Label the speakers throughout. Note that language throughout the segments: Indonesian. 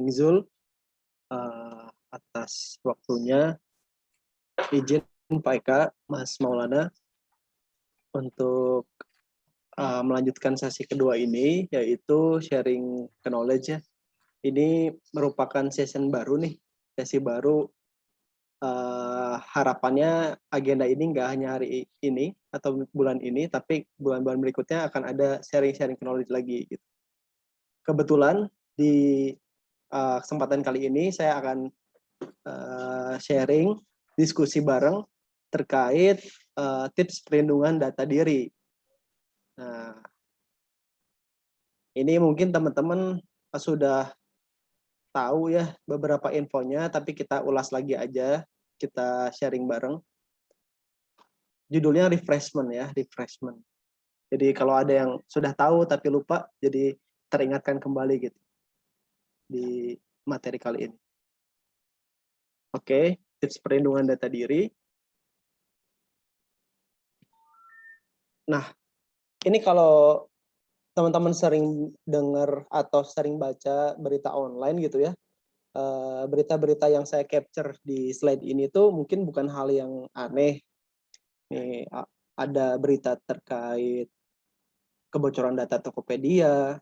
Speaker 1: Zul atas waktunya. Izin Pak Eka, Mas Maulana, untuk melanjutkan sesi kedua ini, yaitu sharing knowledge ya. Ini merupakan session baru nih, sesi baru. Harapannya agenda ini nggak hanya hari ini atau bulan ini, tapi bulan-bulan berikutnya akan ada sharing-sharing knowledge lagi. Gitu. Kebetulan di kesempatan kali ini saya akan sharing, diskusi bareng terkait tips perlindungan data diri. Nah, ini mungkin teman-teman sudah tahu ya beberapa infonya, tapi kita ulas lagi aja, kita sharing bareng. Judulnya refreshment ya, refreshment. Jadi kalau ada yang sudah tahu tapi lupa, jadi teringatkan kembali gitu di materi kali ini. Oke, tips perlindungan data diri. Nah, ini kalau teman-teman sering dengar atau sering baca berita online gitu ya, berita-berita yang saya capture di slide ini tuh mungkin bukan hal yang aneh. Nih, ada berita terkait kebocoran data Tokopedia,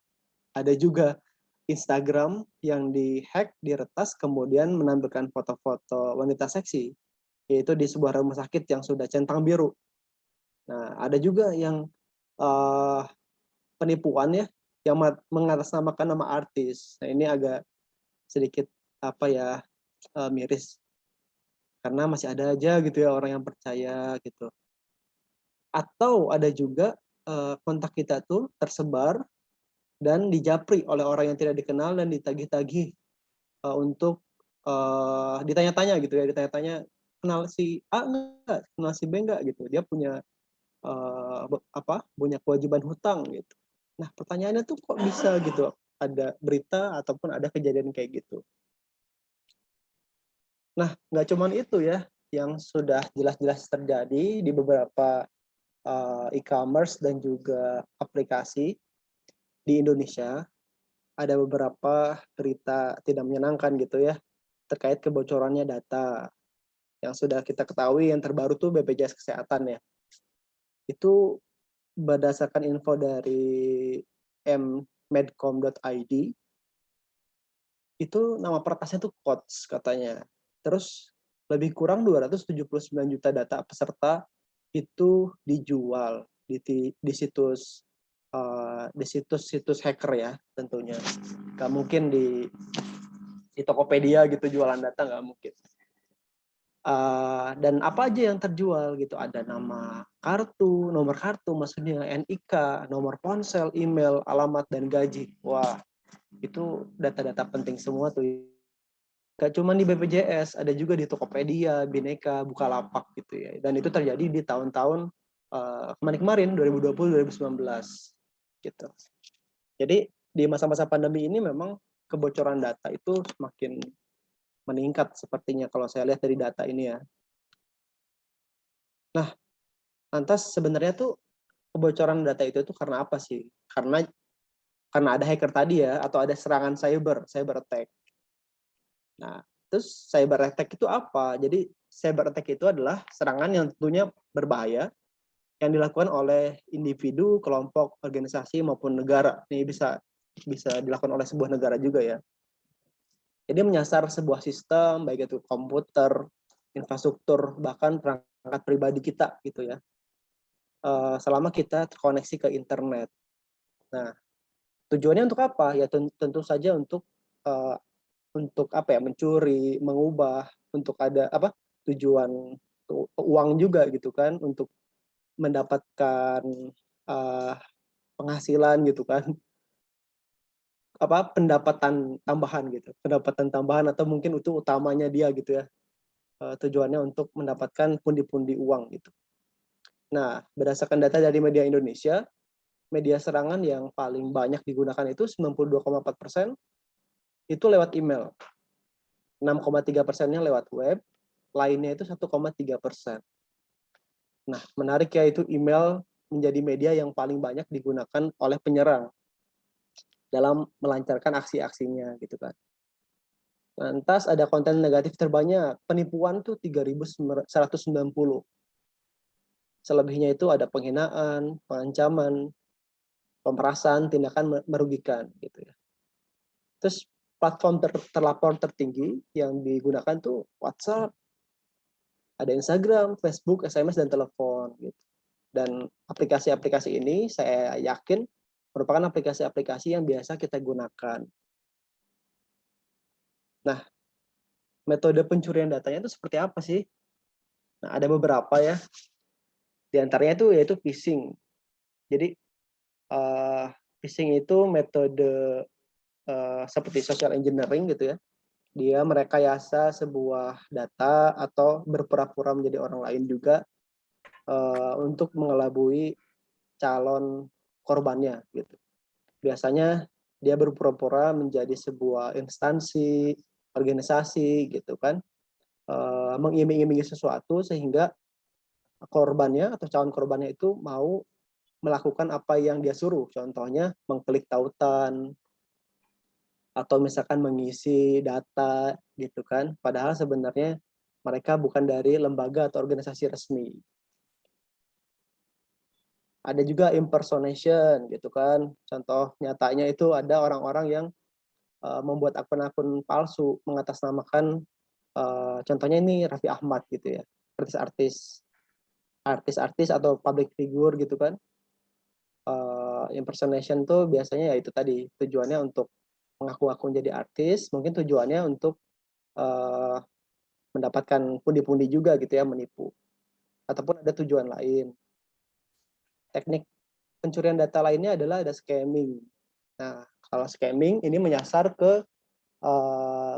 Speaker 1: ada juga Instagram yang dihack, diretas, kemudian menampilkan foto-foto wanita seksi, yaitu di sebuah rumah sakit yang sudah centang biru. Nah, ada juga yang penipuan ya, yang mengatasnamakan nama artis. Nah, ini agak sedikit miris, karena masih ada aja gitu ya orang yang percaya gitu. Atau ada juga kontak kita tuh tersebar dan dijapri oleh orang yang tidak dikenal dan ditagih-tagih untuk ditanya-tanya gitu ya, ditanya-tanya, kenal si A enggak, kenal si B enggak gitu. Dia punya punya kewajiban hutang gitu. Nah, pertanyaannya tuh kok bisa gitu ada berita ataupun ada kejadian kayak gitu. Nah, nggak cuman itu ya yang sudah jelas-jelas terjadi di beberapa e-commerce dan juga aplikasi di Indonesia. Ada beberapa berita tidak menyenangkan gitu ya terkait kebocorannya data. Yang sudah kita ketahui yang terbaru tuh BPJS Kesehatan ya. Itu berdasarkan info dari mmedcom.id, itu nama peretasnya tuh COTS katanya. Terus lebih kurang 279 juta data peserta itu dijual di situs hacker ya tentunya. Gak mungkin di Tokopedia gitu jualan data, nggak mungkin. Dan apa aja yang terjual gitu, ada nama kartu, nomor kartu maksudnya, NIK, nomor ponsel, email, alamat, dan gaji. Wah, itu data-data penting semua tuh. Gak cuma di BPJS, ada juga di Tokopedia, Bhinneka, Bukalapak gitu ya. Dan itu terjadi di tahun-tahun kemarin 2020-2019 gitu. Jadi di masa-masa pandemi ini memang kebocoran data itu semakin meningkat sepertinya kalau saya lihat dari data ini ya. Nah, lantas sebenarnya tuh kebocoran data itu tuh karena apa sih? Karena ada hacker tadi ya, atau ada serangan cyber attack. Nah, terus cyber attack itu apa? Jadi cyber attack itu adalah serangan yang tentunya berbahaya yang dilakukan oleh individu, kelompok, organisasi maupun negara. Ini bisa dilakukan oleh sebuah negara juga ya. Jadi menyasar sebuah sistem, baik itu komputer, infrastruktur, bahkan perangkat pribadi kita gitu ya. Selama kita terkoneksi ke internet. Nah, tujuannya untuk apa? Ya tentu saja untuk mencuri, mengubah, untuk ada tujuan uang juga gitu kan, untuk mendapatkan penghasilan gitu kan. Pendapatan tambahan atau mungkin itu utamanya dia gitu ya. Tujuannya untuk mendapatkan pundi-pundi uang gitu. Nah, berdasarkan data dari media Indonesia, media serangan yang paling banyak digunakan itu 92,4% itu lewat email. 6,3%-nya lewat web, lainnya itu 1,3%. Nah, menarik ya, itu email menjadi media yang paling banyak digunakan oleh penyerang dalam melancarkan aksi-aksinya gitu kan. Lantas ada konten negatif terbanyak, penipuan tuh 3.190. Selebihnya itu ada penghinaan, pengancaman, pemerasan, tindakan merugikan gitu ya. Terus platform terlapor tertinggi yang digunakan tuh WhatsApp, ada Instagram, Facebook, SMS, dan telepon gitu. Dan aplikasi-aplikasi ini saya yakin merupakan aplikasi-aplikasi yang biasa kita gunakan. Nah, metode pencurian datanya itu seperti apa sih? Nah, ada beberapa ya. Di antaranya itu yaitu phishing. Jadi phishing itu metode seperti social engineering gitu ya. Dia merekayasa sebuah data atau berpura-pura menjadi orang lain juga untuk mengelabui calon korbannya gitu. Biasanya dia berpura-pura menjadi sebuah instansi, organisasi gitu kan, mengiming-imingi sesuatu sehingga korbannya atau calon korbannya itu mau melakukan apa yang dia suruh. Contohnya mengklik tautan atau misalkan mengisi data gitu kan. Padahal sebenarnya mereka bukan dari lembaga atau organisasi resmi. Ada juga impersonation gitu kan. Contoh nyatanya itu ada orang-orang yang membuat akun-akun palsu mengatasnamakan contohnya ini Raffi Ahmad gitu ya. Artis-artis atau public figure gitu kan. Impersonation tuh biasanya ya itu tadi tujuannya untuk mengaku-ngaku jadi artis, mungkin tujuannya untuk uh, mendapatkan pundi-pundi juga gitu ya, menipu. Ataupun ada tujuan lain. Teknik pencurian data lainnya adalah ada scamming. Nah, kalau scamming ini menyasar ke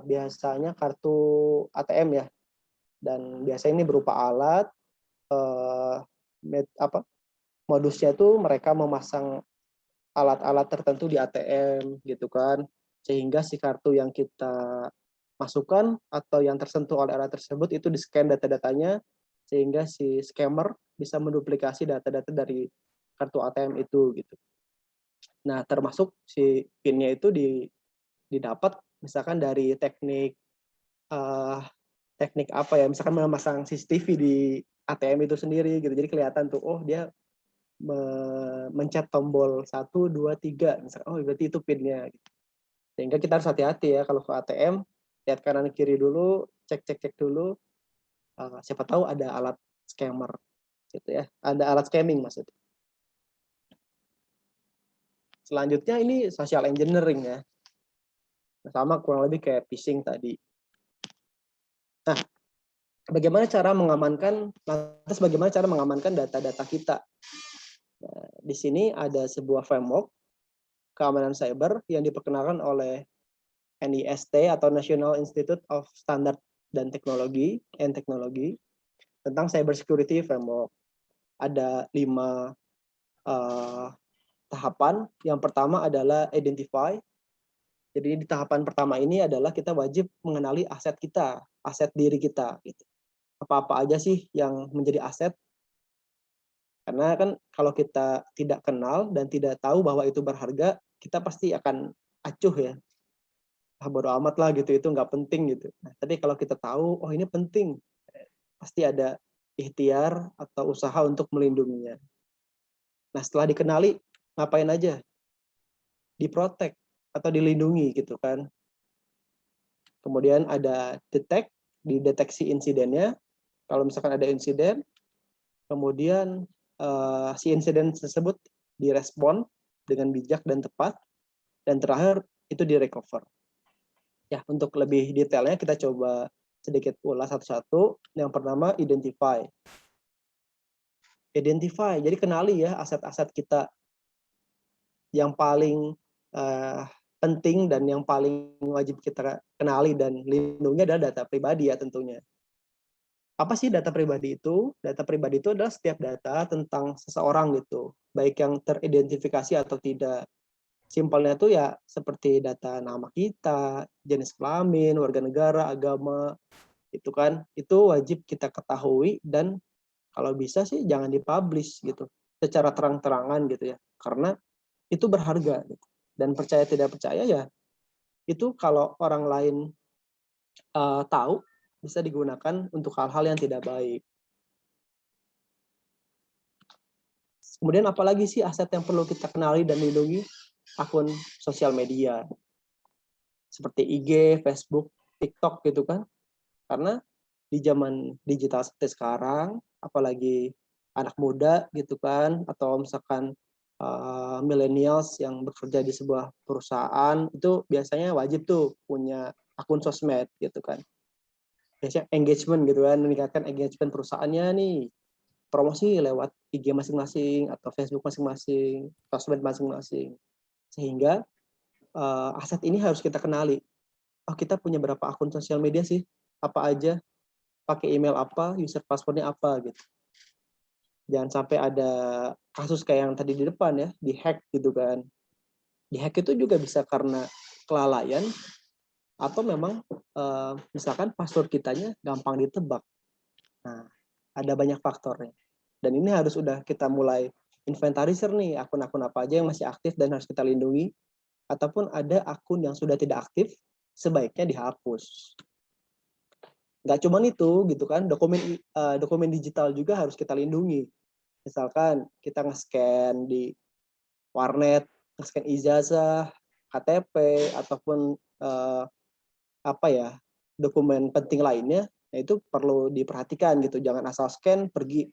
Speaker 1: biasanya kartu ATM ya, dan biasanya ini berupa alat modusnya itu mereka memasang alat-alat tertentu di ATM gitu kan, sehingga si kartu yang kita masukkan atau yang tersentuh oleh alat tersebut itu di-scan data-datanya sehingga si scammer bisa menduplikasi data-data dari kartu ATM itu gitu. Nah, termasuk si PIN-nya itu didapat misalkan dari teknik apa ya, misalkan memasang CCTV di ATM itu sendiri gitu. Jadi kelihatan tuh, oh dia mencet tombol 1, 2, 3 misalkan, oh berarti itu PIN-nya gitu. Sehingga kita harus hati-hati ya kalau ke ATM, lihat kanan kiri dulu, cek dulu, siapa tahu ada alat scammer gitu ya, ada alat scamming maksudnya. Selanjutnya ini social engineering ya, sama kurang lebih kayak phishing tadi. Nah, bagaimana cara mengamankan data-data kita? Nah, di sini ada sebuah framework keamanan cyber yang diperkenalkan oleh NIST atau National Institute of Standard dan Teknologi tentang cyber security framework. Ada 5 tahapan. Yang pertama adalah identify. Jadi di tahapan pertama ini adalah kita wajib mengenali aset kita, aset diri kita. Gitu. Apa-apa aja sih yang menjadi aset? Karena kan kalau kita tidak kenal dan tidak tahu bahwa itu berharga, kita pasti akan acuh ya. Bodo amat lah gitu, itu nggak penting gitu. Nah, tapi kalau kita tahu, oh ini penting, pasti ada ikhtiar atau usaha untuk melindunginya. Nah, setelah dikenali, ngapain aja? Diprotek atau dilindungi gitu kan. Kemudian ada detect, dideteksi insidennya. Kalau misalkan ada insiden, kemudian si insiden tersebut direspon dengan bijak dan tepat, dan terakhir itu direcover. Ya, untuk lebih detailnya kita coba sedikit ulas satu-satu. Yang pertama, identify. Identify, jadi kenali ya aset-aset kita yang paling penting dan yang paling wajib kita kenali dan lindungi adalah data pribadi ya tentunya. Apa sih data pribadi itu? Data pribadi itu adalah setiap data tentang seseorang gitu, baik yang teridentifikasi atau tidak. Simpelnya itu ya seperti data nama kita, jenis kelamin, warga negara, agama, itu kan, itu wajib kita ketahui dan kalau bisa sih jangan dipublish gitu, secara terang-terangan gitu ya, karena itu berharga gitu. Dan percaya tidak percaya ya, itu kalau orang lain tahu bisa digunakan untuk hal-hal yang tidak baik. Kemudian apalagi sih aset yang perlu kita kenali dan lindungi? Akun sosial media seperti IG, Facebook, TikTok gitu kan. Karena di zaman digital seperti sekarang, apalagi anak muda gitu kan, atau misalkan millennials yang bekerja di sebuah perusahaan, itu biasanya wajib tuh punya akun sosmed gitu kan. Biasanya engagement gitu kan, meningkatkan engagement perusahaannya nih, promosi lewat IG masing-masing atau Facebook masing-masing, sosmed masing-masing. Sehingga aset ini harus kita kenali. Oh, kita punya berapa akun sosial media sih? Apa aja? Pakai email apa? User passwordnya apa gitu. Jangan sampai ada kasus kayak yang tadi di depan ya, di-hack gitu kan. Di-hack itu juga bisa karena kelalaian atau memang misalkan password kitanya gampang ditebak. Nah, ada banyak faktornya. Dan ini harus udah kita mulai inventarisir nih akun-akun apa aja yang masih aktif dan harus kita lindungi, ataupun ada akun yang sudah tidak aktif, sebaiknya dihapus. Nggak cuma itu gitu kan, dokumen digital juga harus kita lindungi. Misalkan kita nge-scan di warnet, nge-scan ijazah, KTP, ataupun apa ya, dokumen penting lainnya, nah itu perlu diperhatikan gitu. Jangan asal scan pergi.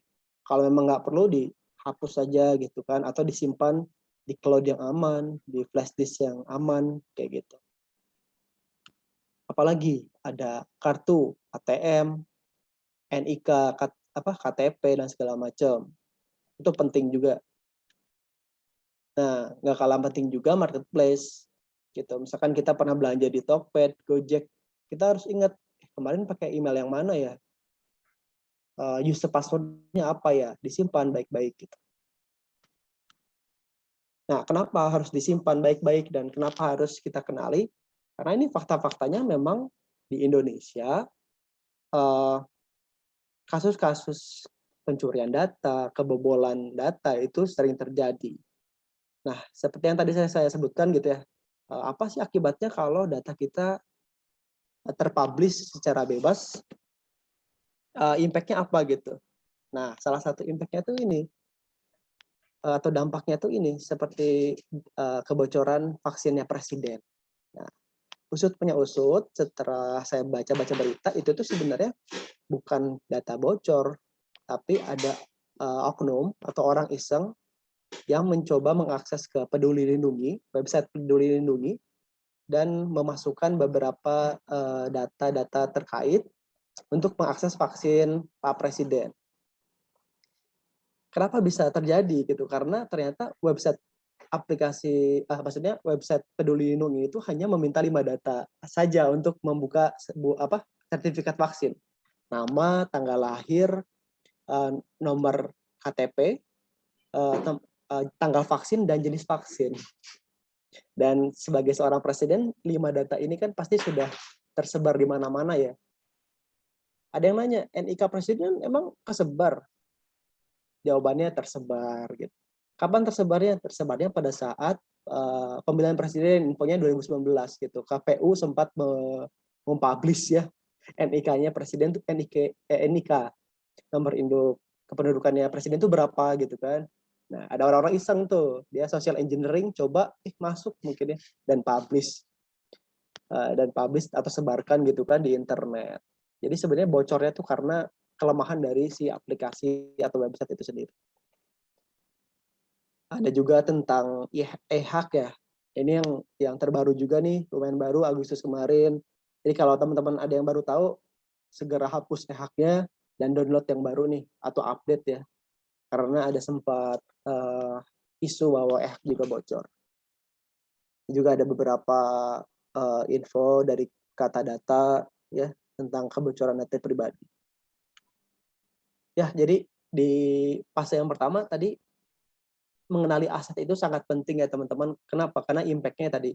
Speaker 1: Kalau memang nggak perlu dihapus saja gitu kan, atau disimpan di cloud yang aman, di flash disk yang aman kayak gitu. Apalagi ada kartu ATM, NIK, KTP dan segala macam. Itu penting juga. Nah, nggak kalah penting juga marketplace gitu. Misalkan kita pernah belanja di Tokped, Gojek, kita harus ingat kemarin pakai email yang mana ya, user passwordnya apa ya, disimpan baik-baik gitu. Nah, kenapa harus disimpan baik-baik dan kenapa harus kita kenali? Karena ini fakta-faktanya memang di Indonesia kasus-kasus pencurian data, kebobolan data itu sering terjadi. Nah, seperti yang tadi saya sebutkan gitu ya, apa sih akibatnya kalau data kita terpublish secara bebas, impact-nya apa gitu. Nah, salah satu impact-nya tuh ini, atau dampaknya tuh ini, seperti kebocoran vaksinnya presiden. Nah, usut punya usut, setelah saya baca-baca berita, itu tuh sebenarnya bukan data bocor, tapi ada oknum atau orang iseng yang mencoba mengakses ke Peduli Lindungi, website Peduli Lindungi, dan memasukkan beberapa data-data terkait untuk mengakses vaksin Pak Presiden. Kenapa bisa terjadi gitu? Karena ternyata website aplikasi, maksudnya website Peduli Lindungi itu hanya meminta 5 data saja untuk membuka sertifikat vaksin. Nama, tanggal lahir, nomor KTP, tanggal vaksin, dan jenis vaksin. Dan sebagai seorang presiden, 5 data ini kan pasti sudah tersebar di mana-mana ya. Ada yang nanya, NIK presiden emang kesebar? Jawabannya tersebar gitu. Kapan tersebarnya? Tersebarnya pada saat pemilihan presiden, infonya 2019 gitu. KPU sempat mempublish ya NIK-nya presiden tuh NIK nomor induk kependudukannya presiden itu berapa gitu kan. Nah, ada orang-orang iseng tuh, dia social engineering coba masuk mungkin ya dan publish atau sebarkan gitu kan di internet. Jadi sebenarnya bocornya tuh karena kelemahan dari si aplikasi atau website itu sendiri. Ada juga tentang e-hack ya. Ini yang terbaru juga nih, lumayan baru Agustus kemarin. Jadi kalau teman-teman ada yang baru tahu, segera hapus e-hacknya dan download yang baru nih atau update ya. Karena ada sempat isu bahwa e-hack juga bocor. Juga ada beberapa info dari kata data ya tentang kebocoran data pribadi. Ya, jadi di fase yang pertama tadi mengenali aset itu sangat penting ya teman-teman. Kenapa? Karena impact-nya tadi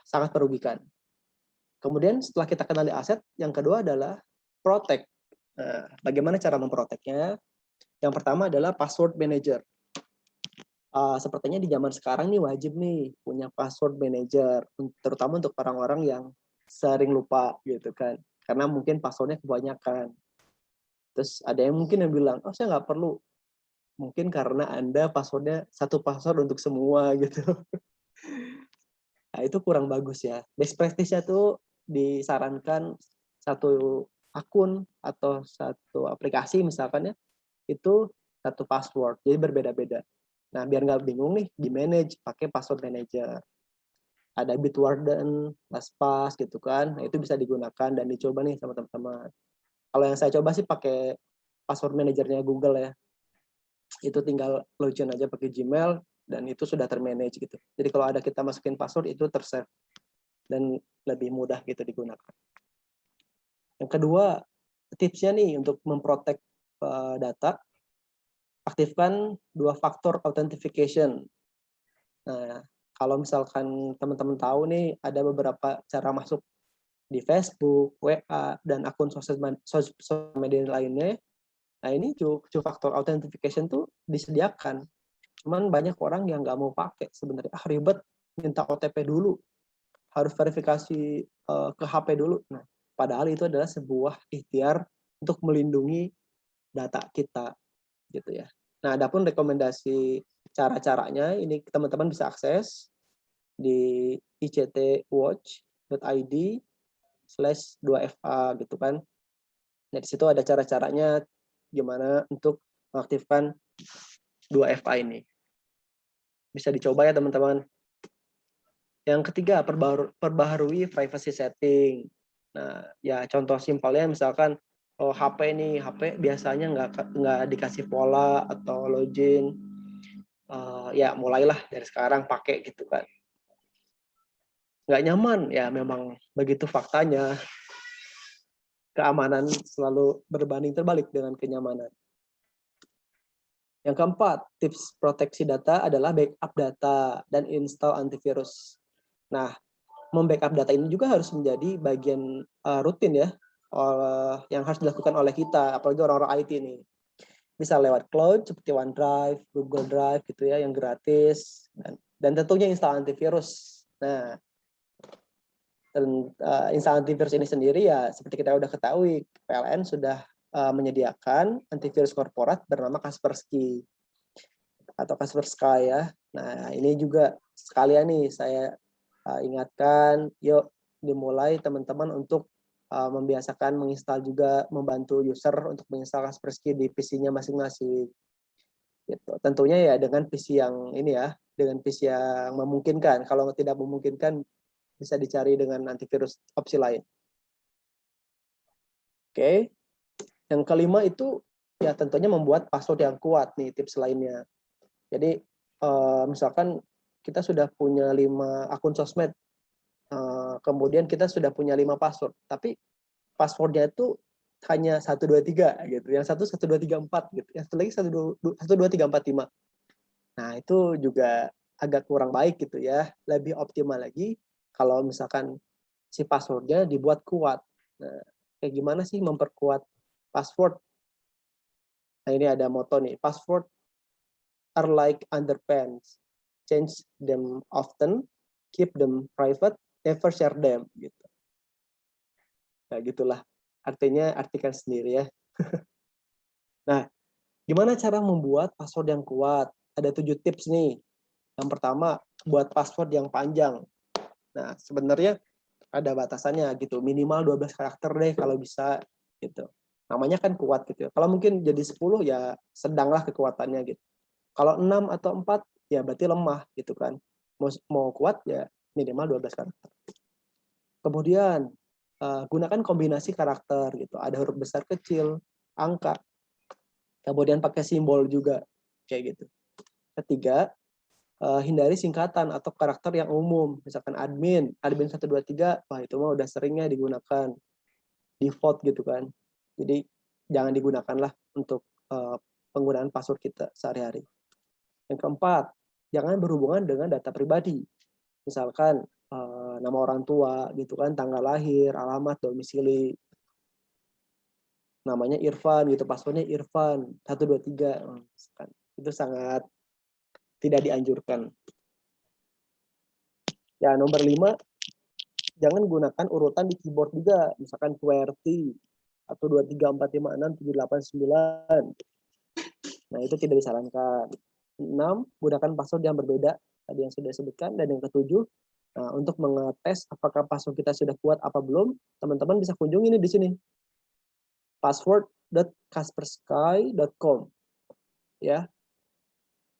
Speaker 1: sangat merugikan. Kemudian setelah kita kenali aset, yang kedua adalah protect. Nah, bagaimana cara memproteknya? Yang pertama adalah password manager. Sepertinya di zaman sekarang nih wajib nih punya password manager, terutama untuk orang-orang yang sering lupa gitu kan. Karena mungkin password-nya kebanyakan. Terus ada yang mungkin yang bilang, "Oh, saya nggak perlu." Mungkin karena Anda password-nya satu password untuk semua gitu. Nah, itu kurang bagus ya. Best practice-nya tuh disarankan satu akun atau satu aplikasi misalkan ya, itu satu password, jadi berbeda-beda. Nah, biar nggak bingung nih, di-manage pakai password manager. Ada Bitwarden, LastPass gitu kan. Nah, itu bisa digunakan dan dicoba nih sama teman-teman. Kalau yang saya coba sih pakai password manajernya Google ya. Itu tinggal login aja pakai Gmail dan itu sudah termanage gitu. Jadi kalau ada kita masukin password itu tersave dan lebih mudah gitu digunakan. Yang kedua, tipsnya nih untuk memprotek data, aktifkan 2 faktor authentication. Nah, kalau misalkan teman-teman tahu nih ada beberapa cara masuk di Facebook, WA, dan akun sosial media lainnya. Nah, ini two-factor authentication tuh disediakan. Cuman banyak orang yang nggak mau pakai sebenarnya. Ribet, minta OTP dulu, harus verifikasi ke HP dulu. Nah, padahal itu adalah sebuah ikhtiar untuk melindungi data kita, gitu ya. Nah, adapun rekomendasi cara-caranya, ini teman-teman bisa akses di ictwatch.id/2fa gitu kan. Nah, di situ ada cara-caranya gimana untuk mengaktifkan 2FA ini. Bisa dicoba ya teman-teman. Yang ketiga, perbaharui privacy setting. Nah, ya contoh simpelnya misalkan HP nih, HP biasanya nggak dikasih pola atau login. Ya mulailah dari sekarang pakai gitu kan. Nggak nyaman, ya memang begitu faktanya. Keamanan selalu berbanding terbalik dengan kenyamanan. Yang keempat, tips proteksi data adalah backup data dan install antivirus. Nah, membackup data ini juga harus menjadi bagian rutin ya, yang harus dilakukan oleh kita, apalagi orang-orang IT nih. Bisa lewat cloud seperti OneDrive, Google Drive gitu ya, yang gratis, dan tentunya install antivirus. Nah, dan install antivirus ini sendiri ya seperti kita udah ketahui, PLN sudah menyediakan antivirus korporat bernama Kaspersky atau Kaspersky ya. Nah, ini juga sekalian nih saya ingatkan, yuk dimulai teman-teman untuk membiasakan menginstal juga, membantu user untuk menginstal Kaspersky di PC-nya masing-masing. Gitu. Tentunya ya dengan PC yang ini ya, dengan PC yang memungkinkan. Kalau tidak memungkinkan bisa dicari dengan antivirus opsi lain. Oke. Yang kelima itu ya tentunya membuat password yang kuat nih, tips lainnya. Jadi misalkan kita sudah punya 5 akun sosmed, kemudian kita sudah punya 5 password, tapi passwordnya itu hanya 1, 2, 3 gitu. Yang satu 1, 2, 3, 4 gitu. Yang satu lagi 1, 2, 3, 4, 5. Nah, itu juga agak kurang baik gitu ya. Lebih optimal lagi kalau misalkan si passwordnya dibuat kuat. Nah, kayak gimana sih memperkuat password? Nah, ini ada moto nih. Password are like underpants. Change them often, keep them private, never share them gitu. Nah, gitulah. Artinya artikan sendiri ya. Nah, gimana cara membuat password yang kuat? Ada 7 tips nih. Yang pertama, buat password yang panjang. Nah, sebenarnya ada batasannya gitu. Minimal 12 karakter deh kalau bisa gitu. Namanya kan kuat gitu. Kalau mungkin jadi 10 ya sedanglah kekuatannya gitu. Kalau 6 atau 4 ya berarti lemah gitu kan. Mau kuat ya minimal 12 karakter. Kemudian gunakan kombinasi karakter gitu. Ada huruf besar kecil, angka, kemudian pakai simbol juga kayak gitu. Ketiga, hindari singkatan atau karakter yang umum, misalkan admin 123, wah itu mah udah seringnya digunakan default gitu kan. Jadi jangan digunakanlah untuk penggunaan password kita sehari-hari. Yang keempat, jangan berhubungan dengan data pribadi, misalkan nama orang tua gitu kan, tanggal lahir, alamat, domisili. Namanya Irfan gitu, passwordnya Irfan 123, itu sangat tidak dianjurkan. Ya, nomor 5, Jangan gunakan urutan di keyboard juga, misalkan QWERTY atau 23456789. Nah, itu tidak disarankan. 6, gunakan password yang berbeda, tadi yang sudah disebutkan. Dan yang ketujuh, nah, untuk mengetes apakah password kita sudah kuat apa belum, teman-teman bisa kunjungi ini di sini. password.kaspersky.com ya.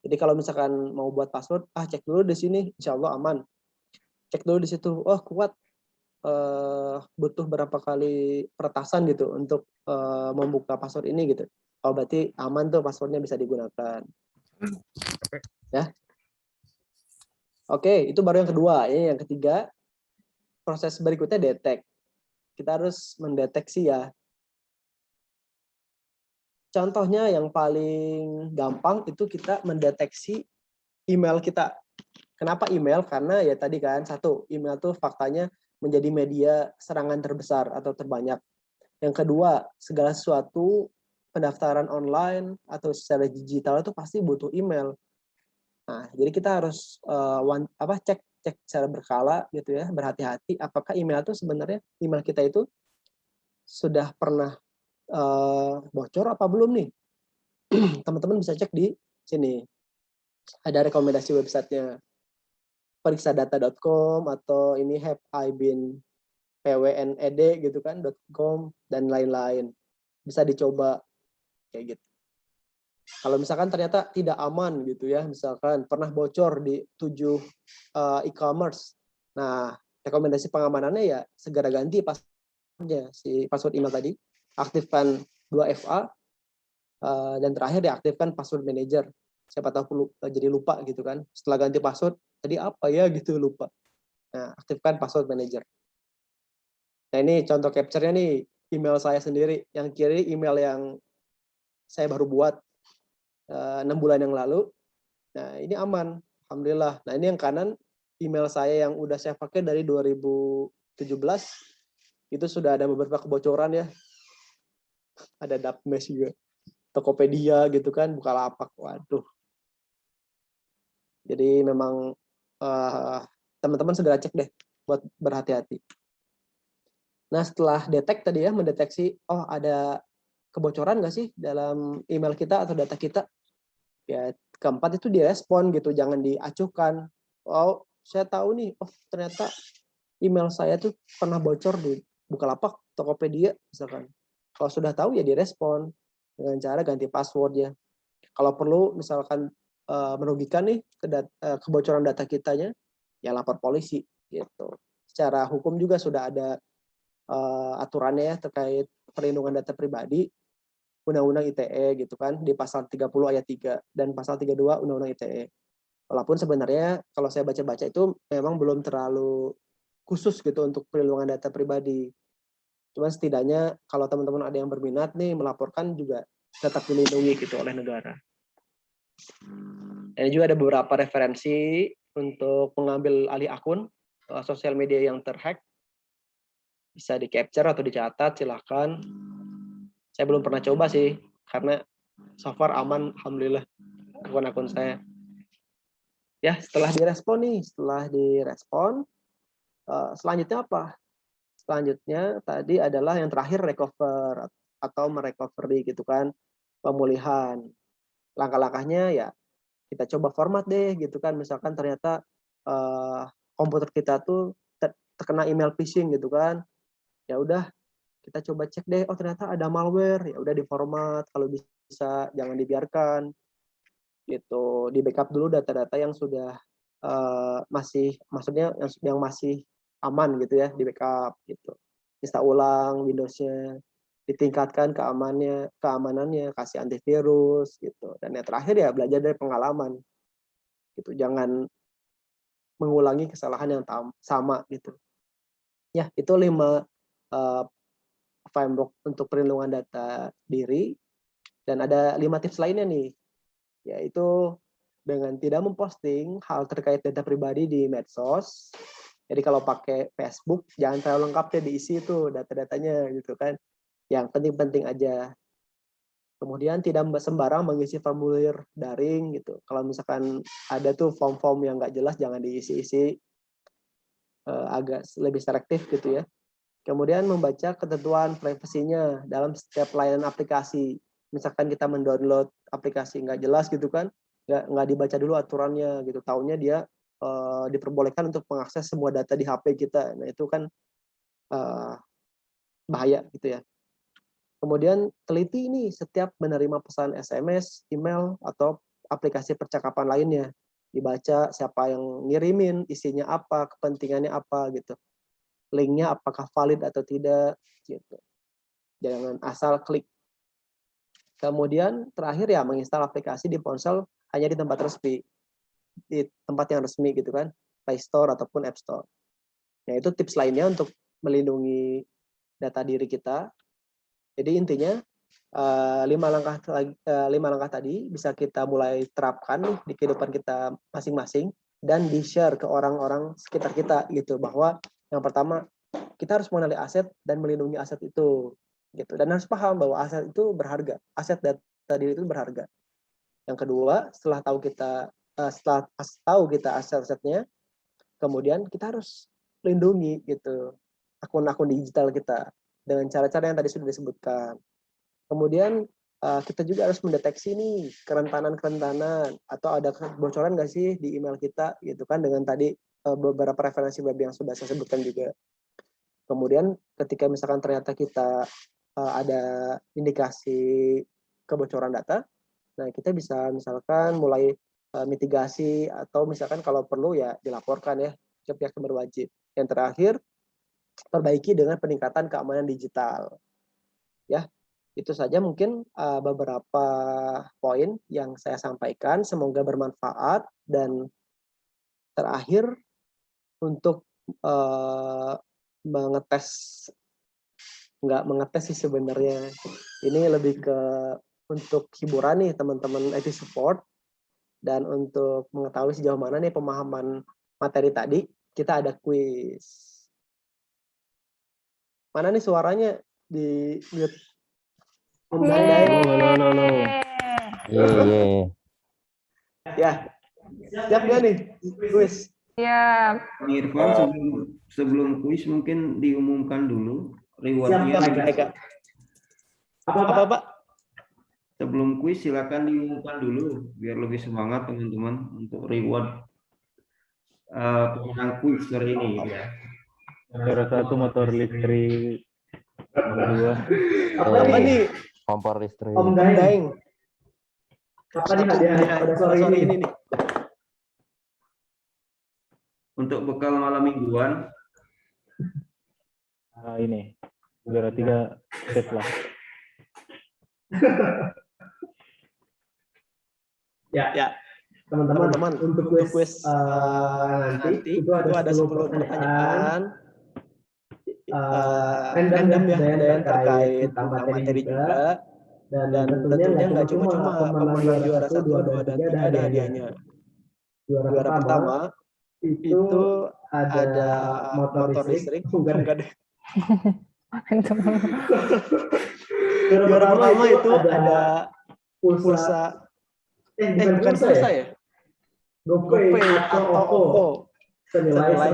Speaker 1: Jadi kalau misalkan mau buat password, cek dulu di sini, insya Allah aman. Cek dulu di situ, oh kuat, butuh berapa kali peretasan gitu untuk membuka password ini gitu. Oh berarti aman tuh, passwordnya bisa digunakan. Ya. Oke, itu baru yang kedua. Yang ketiga, proses berikutnya detect. Kita harus mendeteksi ya. Contohnya yang paling gampang itu kita mendeteksi email kita. Kenapa email? Karena ya tadi kan, satu, email tuh faktanya menjadi media serangan terbesar atau terbanyak. Yang kedua, segala sesuatu pendaftaran online atau secara digital itu pasti butuh email. Nah, jadi kita harus cek secara berkala gitu ya, berhati-hati apakah email itu sebenarnya email kita itu sudah pernah bocor apa belum nih. Teman-teman bisa cek di sini. Ada rekomendasi websitenya periksadata.com atau ini have I been pwned gitu kan .com dan lain-lain. Bisa dicoba kayak gitu. Kalau misalkan ternyata tidak aman gitu ya, misalkan pernah bocor di 7 e-commerce. Nah, rekomendasi pengamanannya ya segera ganti passwordnya, si password email tadi, aktifkan 2FA, dan terakhir diaktifkan password manager. Siapa tahu jadi lupa gitu kan. Setelah ganti password, tadi apa ya gitu, lupa. Nah, aktifkan password manager. Nah, ini contoh capture-nya nih, email saya sendiri. Yang kiri email yang saya baru buat 6 bulan yang lalu. Nah, ini aman, alhamdulillah. Nah, ini yang kanan email saya yang udah saya pakai dari 2017. Itu sudah ada beberapa kebocoran ya. Ada Dapmes juga. Tokopedia gitu kan, Bukalapak. Waduh. Jadi memang teman-teman segera cek deh buat berhati-hati. Nah, setelah detect tadi ya, mendeteksi, oh ada kebocoran nggak sih dalam email kita atau data kita? Ya, keempat itu direspon gitu, jangan diacuhkan. Oh, saya tahu nih, oh ternyata email saya tuh pernah bocor di Bukalapak, Tokopedia, misalkan. Kalau sudah tahu ya direspon dengan cara ganti password ya. Kalau perlu misalkan merugikan nih kebocoran data kitanya, ya lapor polisi gitu. Secara hukum juga sudah ada aturannya ya terkait perlindungan data pribadi, Undang-Undang ITE gitu kan, di pasal 30 ayat 3 dan pasal 32 Undang-Undang ITE. Walaupun sebenarnya kalau saya baca-baca itu memang belum terlalu khusus gitu untuk perlindungan data pribadi. Cuman setidaknya kalau teman-teman ada yang berminat nih melaporkan juga tetap dilindungi gitu oleh negara. Ini juga ada beberapa referensi untuk mengambil alih akun sosial media yang terhack. Bisa di capture atau dicatat, silahkan. Saya belum pernah coba sih, karena so far aman, alhamdulillah, akun-akun saya. Ya, setelah direspon, selanjutnya apa? Selanjutnya tadi adalah yang terakhir recover atau merecovery gitu kan, pemulihan. Langkah-langkahnya ya kita coba format deh gitu kan, misalkan ternyata komputer kita tuh terkena email phishing gitu kan. Ya udah kita coba cek deh, oh ternyata ada malware, ya udah diformat, kalau bisa jangan dibiarkan gitu, di backup dulu data-data yang sudah maksudnya yang masih aman gitu ya, di backup gitu, install ulang Windows-nya, ditingkatkan keamanannya, kasih antivirus gitu, dan yang terakhir ya belajar dari pengalaman gitu, jangan mengulangi kesalahan yang sama gitu ya. Itu 5 framework untuk perlindungan data diri, dan ada 5 tips lainnya nih, yaitu dengan tidak memposting hal terkait data pribadi di medsos. Jadi kalau pakai Facebook jangan terlalu lengkap deh diisi itu data-datanya gitu kan, yang penting-penting aja. Kemudian tidak sembarang mengisi formulir daring gitu, kalau misalkan ada tuh form-form yang nggak jelas jangan diisi-isi. agak lebih selektif gitu ya. Kemudian membaca ketentuan privasinya dalam setiap layanan aplikasi. Misalkan kita mendownload aplikasi nggak jelas gitu kan, nggak dibaca dulu aturannya gitu. Taunya dia diperbolehkan untuk mengakses semua data di HP kita. Nah itu kan bahaya gitu ya. Kemudian teliti ini setiap menerima pesan SMS, email, atau aplikasi percakapan lainnya. Dibaca siapa yang ngirimin, isinya apa, kepentingannya apa gitu. Linknya apakah valid atau tidak gitu. Jangan asal klik. Kemudian terakhir ya menginstal aplikasi di ponsel hanya di tempat resmi. Di tempat yang resmi gitu kan. Play Store ataupun App Store. Nah itu tips lainnya untuk melindungi data diri kita. Jadi intinya 5 langkah tadi bisa kita mulai terapkan nih di kehidupan kita masing-masing dan di-share ke orang-orang sekitar kita gitu, bahwa yang pertama kita harus mengenali aset dan melindungi aset itu gitu, dan harus paham bahwa aset itu berharga, aset data diri itu berharga. Yang kedua, setelah tahu kita aset-asetnya, kemudian kita harus lindungi gitu akun-akun digital kita dengan cara-cara yang tadi sudah disebutkan. Kemudian kita juga harus mendeteksi nih kerentanan atau ada kebocoran nggak sih di email kita gitu kan, dengan tadi beberapa referensi web yang sudah saya sebutkan juga. Kemudian ketika misalkan ternyata kita ada indikasi kebocoran data, nah kita bisa misalkan mulai mitigasi atau misalkan kalau perlu ya dilaporkan ya ke pihak yang berwajib. Yang terakhir, perbaiki dengan peningkatan keamanan digital. Ya, itu saja mungkin beberapa poin yang saya sampaikan. Semoga bermanfaat. Dan terakhir, untuk nggak mengetes sih sebenarnya. Ini lebih ke untuk hiburan nih teman-teman IT support. Dan untuk mengetahui sejauh mana nih pemahaman materi tadi, kita ada kuis. Mana nih suaranya di mute?
Speaker 2: Halo.
Speaker 1: Ya, siap nggak nih kuis?
Speaker 3: Siap.
Speaker 2: Bang Irfan, sebelum kuis mungkin diumumkan dulu rewardnya.
Speaker 1: Apa Pak?
Speaker 2: Sebelum kuis silakan diumumkan dulu biar lebih semangat teman-teman untuk reward pemenang kuis hari ini ya.
Speaker 4: Juara 1 motor listrik. Nomor 2
Speaker 1: Apa nih?
Speaker 4: kompor listrik.
Speaker 1: Om Daeng. Apa nih hadiah pada sore ini nih?
Speaker 2: Untuk bekal malam mingguan,
Speaker 4: Ini juara 3 set lah.
Speaker 1: Ya. Teman-teman, untuk kuis nanti itu ada 10 pertanyaan. Random ya, ada yang terkait tentang materi juga. Dan tentunya nggak cuma pemenang juara 1, 2, dan 3 ada hadiahnya. Juara pertama itu ada motor listrik. Enggak deh. Juara pertama itu ada pulsa. Bukan pulsa ya? GoPay atau OVO senilai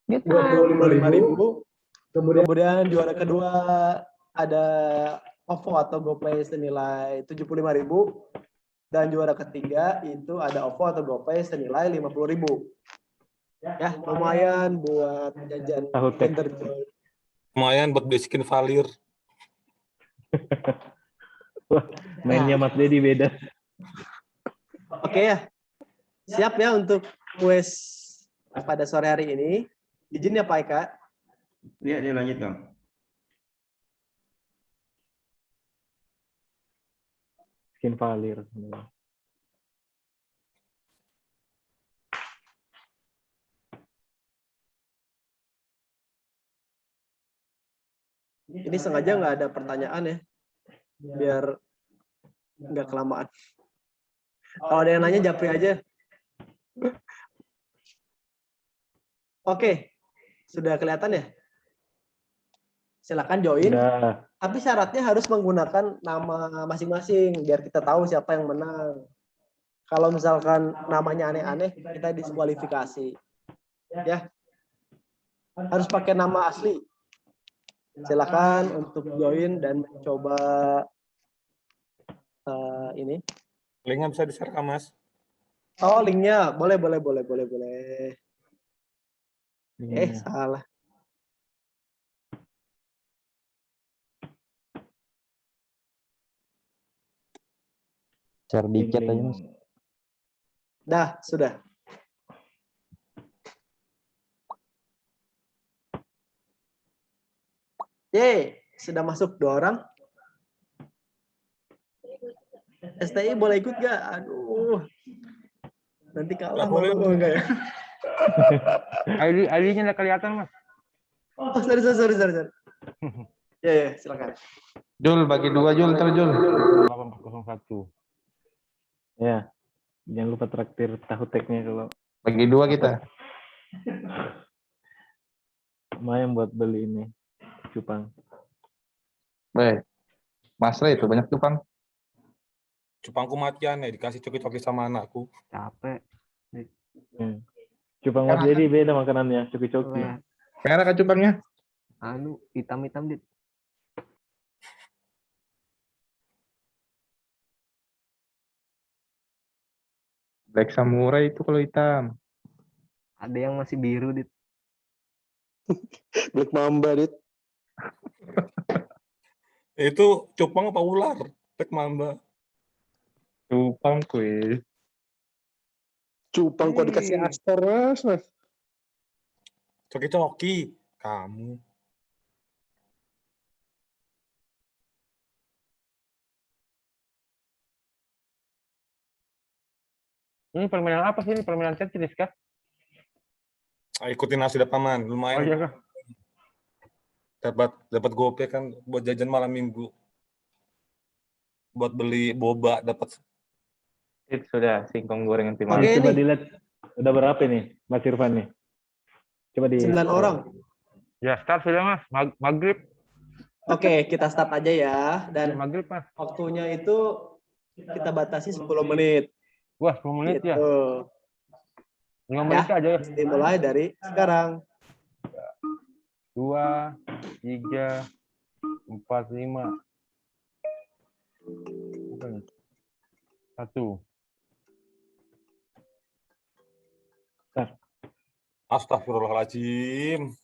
Speaker 1: 125.000. Kemudian juara kedua ada OVO atau GoPay senilai 75.000. Dan juara ketiga itu ada OVO atau GoPay senilai 50.000. Ya, lumayan buat jajan Enterjoy.
Speaker 5: Lumayan buat beli skin Valir.
Speaker 4: Wah, mainnya Mas Dedi beda.
Speaker 1: Oke ya. Siap ya untuk kuis pada sore hari ini. Izin ya Pak Eka.
Speaker 2: lihat dia lanjut Bang.
Speaker 4: Skin Valir.
Speaker 1: Ini sengaja nggak ada pertanyaan ya, biar nggak kelamaan. Kalau ada yang nanya japri aja. Oke, sudah kelihatan ya? Silakan join.
Speaker 4: Udah.
Speaker 1: Tapi syaratnya harus menggunakan nama masing-masing biar kita tahu siapa yang menang. Kalau misalkan namanya aneh-aneh, kita diskualifikasi. Ya, harus pakai nama asli. Silakan untuk join dan mencoba ini.
Speaker 5: Linknya bisa di-share, Kak, Mas.
Speaker 1: Oh, linknya boleh.
Speaker 4: Linknya.
Speaker 1: Salah.
Speaker 4: Share di chat aja, Mas.
Speaker 1: Dah, sudah. Sudah masuk 2 orang. STI boleh ikut gak? Aduh. Nanti kalah
Speaker 5: Nggak boleh,
Speaker 1: malu
Speaker 5: Bu.
Speaker 1: enggak ya?
Speaker 3: ID-nya udah kelihatan, Mas.
Speaker 1: Oh, sorry. Ya, silakan.
Speaker 3: Jul, bagi 2 Jul, ntar Jul.
Speaker 4: 8401. Ya. Jangan lupa traktir tahu teknya kalau
Speaker 3: Bagi 2 kita.
Speaker 4: lumayan buat beli ini cupang.
Speaker 3: Baik. Mas Ray itu banyak cupang.
Speaker 5: Cupangku matian ya, dikasih coki-coki sama anakku.
Speaker 3: Capek.
Speaker 4: Cupang Mas Dedi beda makanannya, coki-coki.
Speaker 3: Merah kan cupangnya?
Speaker 6: Anu, hitam-hitam, Dit.
Speaker 3: Black Samurai itu kalau hitam.
Speaker 6: Ada yang masih biru, Dit.
Speaker 1: Black Mamba, Dit.
Speaker 5: Itu cupang apa ular? Black Mamba.
Speaker 3: Cupang kuis.
Speaker 1: Cupang kok dikasih Astor, Mas.
Speaker 5: Coki-coki. Kamu.
Speaker 3: Ini permainan apa sih? Ini permainan Tetris kah?
Speaker 5: Ikutin nasi paman,
Speaker 3: Oh
Speaker 5: lumayan.
Speaker 3: iya kah?
Speaker 5: Dapat gope kan buat jajan malam minggu. Buat beli boba dapat.
Speaker 3: Sudah singkong goreng tim.
Speaker 1: Oke,
Speaker 4: Coba
Speaker 1: nih.
Speaker 4: dilihat udah berapa nih Mas Irfan nih? Coba di
Speaker 1: 9 orang.
Speaker 3: Ya start sudah Mas. Maghrib.
Speaker 1: Oke, kita start aja ya. Dan
Speaker 3: Maghrib Mas.
Speaker 1: waktunya itu kita batasi 10 menit.
Speaker 3: Wah 10 menit ya.
Speaker 1: Gitu.
Speaker 3: 5 menit aja ya.
Speaker 1: Dimulai dari sekarang.
Speaker 3: 2, 3, 4, 5. 1.
Speaker 5: Astagfirullahaladzim.